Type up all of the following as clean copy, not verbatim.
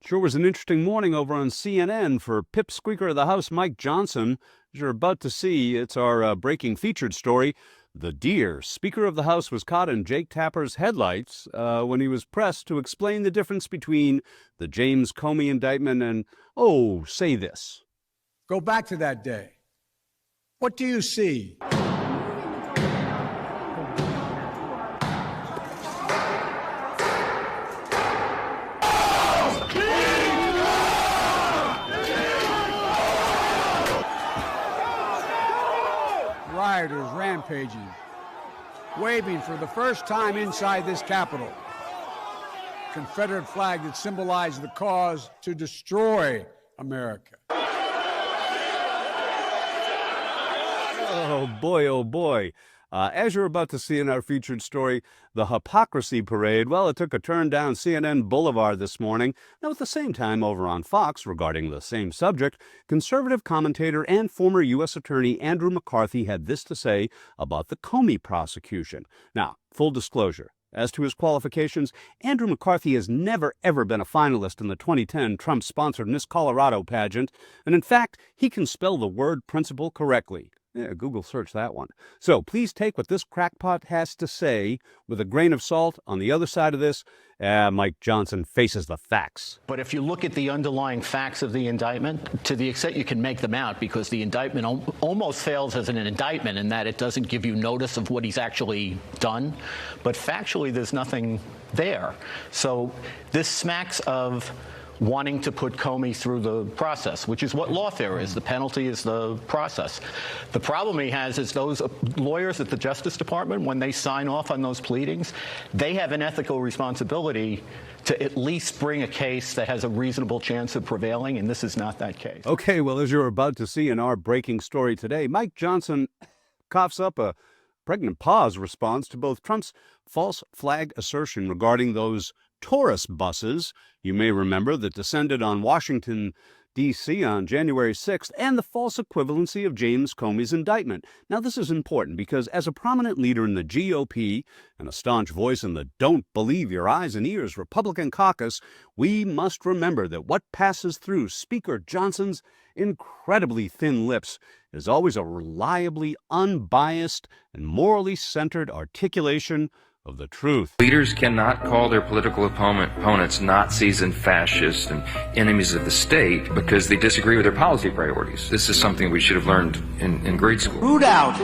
Sure was an interesting morning over on CNN for Pip Squeaker of the House, Mike Johnson. As you're about to see, it's our breaking featured story. The dear Speaker of the House was caught in Jake Tapper's headlights when he was pressed to explain the difference between the James Comey indictment and, oh, say this. Go back to that day. What do you see? Rioters rampaging, waving for the first time inside this Capitol. Confederate flag that symbolized the cause to destroy America. Oh boy, oh boy. As you're about to see in our featured story, the hypocrisy parade, well, it took a turn down CNN Boulevard this morning. Now, at the same time, over on Fox, regarding the same subject, conservative commentator and former U.S. Attorney Andrew McCarthy had this to say about the Comey prosecution. Now, full disclosure, as to his qualifications, Andrew McCarthy has never, ever been a finalist in the 2010 Trump-sponsored Miss Colorado pageant, and in fact, he can spell the word principal correctly. Yeah, Google search that one. So please take what this crackpot has to say with a grain of salt. On the other side of this, Mike Johnson faces the facts. But if you look at the underlying facts of the indictment, to the extent you can make them out, because the indictment almost fails as an indictment in that it doesn't give you notice of what he's actually done. But factually, there's nothing there. So this smacks of wanting to put Comey through the process, which is what lawfare is. The penalty is the process. The problem he has is those lawyers at the Justice Department, when they sign off on those pleadings, they have an ethical responsibility to at least bring a case that has a reasonable chance of prevailing, and this is not that case. Okay, well, as you're about to see in our breaking story today, Mike Johnson coughs up a pregnant pause response to both Trump's false flag assertion regarding those tourist buses, you may remember, that descended on Washington, D.C. on January 6th, and the false equivalency of James Comey's indictment. Now, this is important because as a prominent leader in the GOP and a staunch voice in the don't believe your eyes and ears Republican caucus, we must remember that what passes through Speaker Johnson's incredibly thin lips is always a reliably unbiased and morally centered articulation of the truth. Leaders cannot call their political opponents Nazis and fascists and enemies of the state because they disagree with their policy priorities. This is something we should have learned in grade school. Root out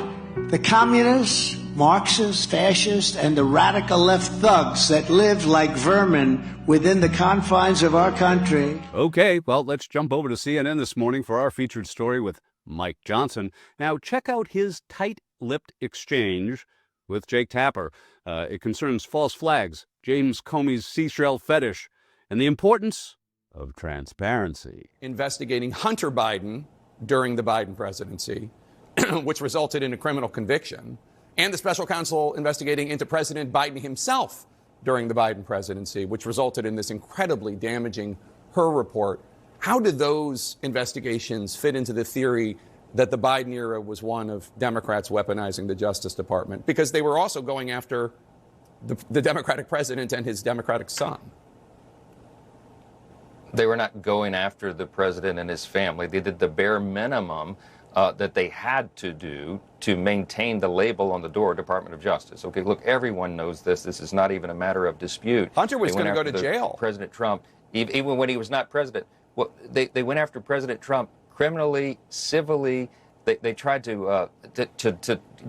the communists, Marxists, fascists, and the radical left thugs that live like vermin within the confines of our country. Okay, well, let's jump over to CNN this morning for our featured story with Mike Johnson. Now, check out his tight-lipped exchange with Jake Tapper. It concerns false flags, James Comey's seashell fetish, and the importance of transparency. Investigating Hunter Biden during the Biden presidency, which resulted in a criminal conviction, and the special counsel investigating into President Biden himself during the Biden presidency, which resulted in this incredibly damaging Hur report. How did those investigations fit into the theory that the Biden era was one of Democrats weaponizing the Justice Department? Because they were also going after the Democratic president and his Democratic son. They were not going after the president and his family. They did the bare minimum that they had to do to maintain the label on the door, Department of Justice. Okay, look, everyone knows this. This is not even a matter of dispute. Hunter was going to go to jail. President Trump, even when he was not president. Well, they went after President Trump criminally, civilly. They tried to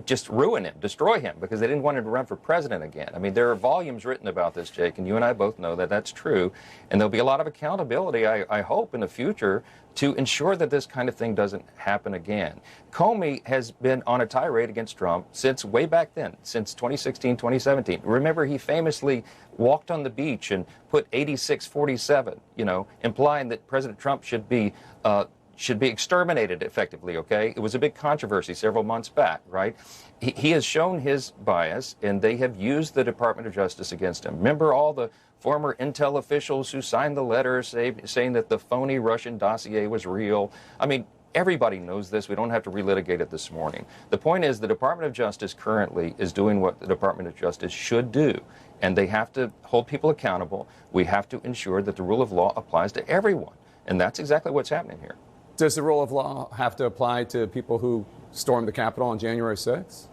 just ruin him, destroy him, because they didn't want him to run for president again. I mean, there are volumes written about this, Jake, and you and I both know that that's true. And there'll be a lot of accountability, I hope, in the future to ensure that this kind of thing doesn't happen again. Comey has been on a tirade against Trump since way back then, since 2016, 2017. Remember, he famously walked on the beach and put 86-47, implying that President Trump should be exterminated effectively, okay? It was a big controversy several months back, right? He has shown his bias, and they have used the Department of Justice against him. Remember all the former intel officials who signed the letter saying that the phony Russian dossier was real? I mean, everybody knows this. We don't have to relitigate it this morning. The point is the Department of Justice currently is doing what the Department of Justice should do, and they have to hold people accountable. We have to ensure that the rule of law applies to everyone, and that's exactly what's happening here. Does the rule of law have to apply to people who stormed the Capitol on January 6th?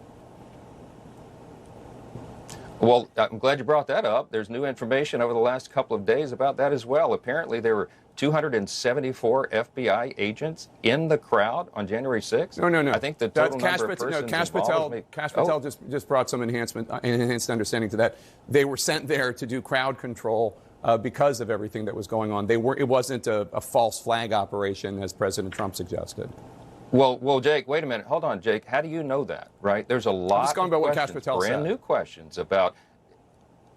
Well, I'm glad you brought that up. There's new information over the last couple of days about that as well. Apparently, there were 274 FBI agents in the crowd on January 6th. No. I think the total number of persons Kash Patel just brought some enhanced understanding to that. They were sent there to do crowd control because of everything that was going on. It wasn't a false flag operation, as President Trump suggested. Well, Jake, wait a minute. Hold on, Jake. How do you know that, right? There's a lot just going by of what questions, Kash Patel brand said. new questions about,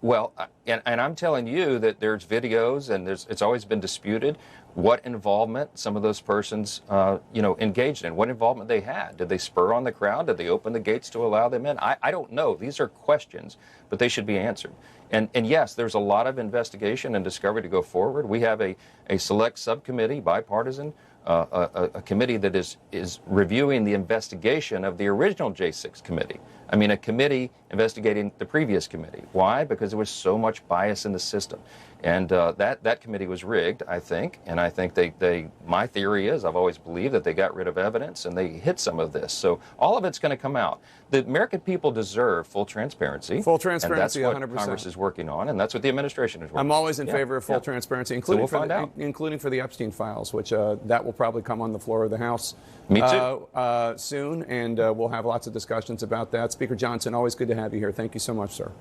well, and I'm telling you that there's videos and it's always been disputed what involvement some of those persons, engaged in, what involvement they had. Did they spur on the crowd? Did they open the gates to allow them in? I don't know. These are questions, but they should be answered. And yes, there's a lot of investigation and discovery to go forward. We have a select subcommittee, bipartisan, a committee that is reviewing the investigation of the original J6 committee. I mean, a committee investigating the previous committee. Why? Because there was so much bias in the system. And that committee was rigged, I think. And I think my theory is, I've always believed that they got rid of evidence and they hid some of this. So all of it's going to come out. The American people deserve full transparency. Full transparency, and that's 100%. what Congress is working on, and that's what the administration is working on. I'm always in favor of full transparency, including, including for the Epstein files, which that will probably come on the floor of the House Me too. Soon, and we'll have lots of discussions about that. Speaker Johnson, always good to have you here. Thank you so much, sir.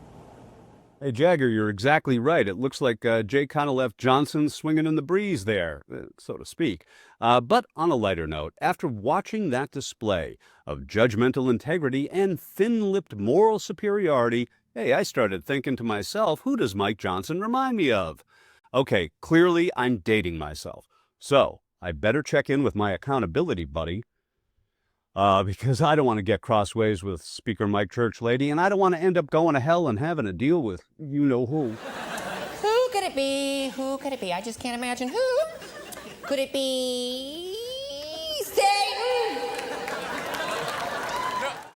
Hey, Jagger, you're exactly right. It looks like Jay kind of left Johnson swinging in the breeze there, so to speak. But on a lighter note, after watching that display of judgmental integrity and thin-lipped moral superiority, hey, I started thinking to myself, who does Mike Johnson remind me of? Okay, clearly I'm dating myself. So I better check in with my accountability buddy, because I don't want to get crossways with Speaker Mike Churchlady, and I don't want to end up going to hell and having to deal with you-know-who. Who could it be? Who could it be? I just can't imagine who. Could it be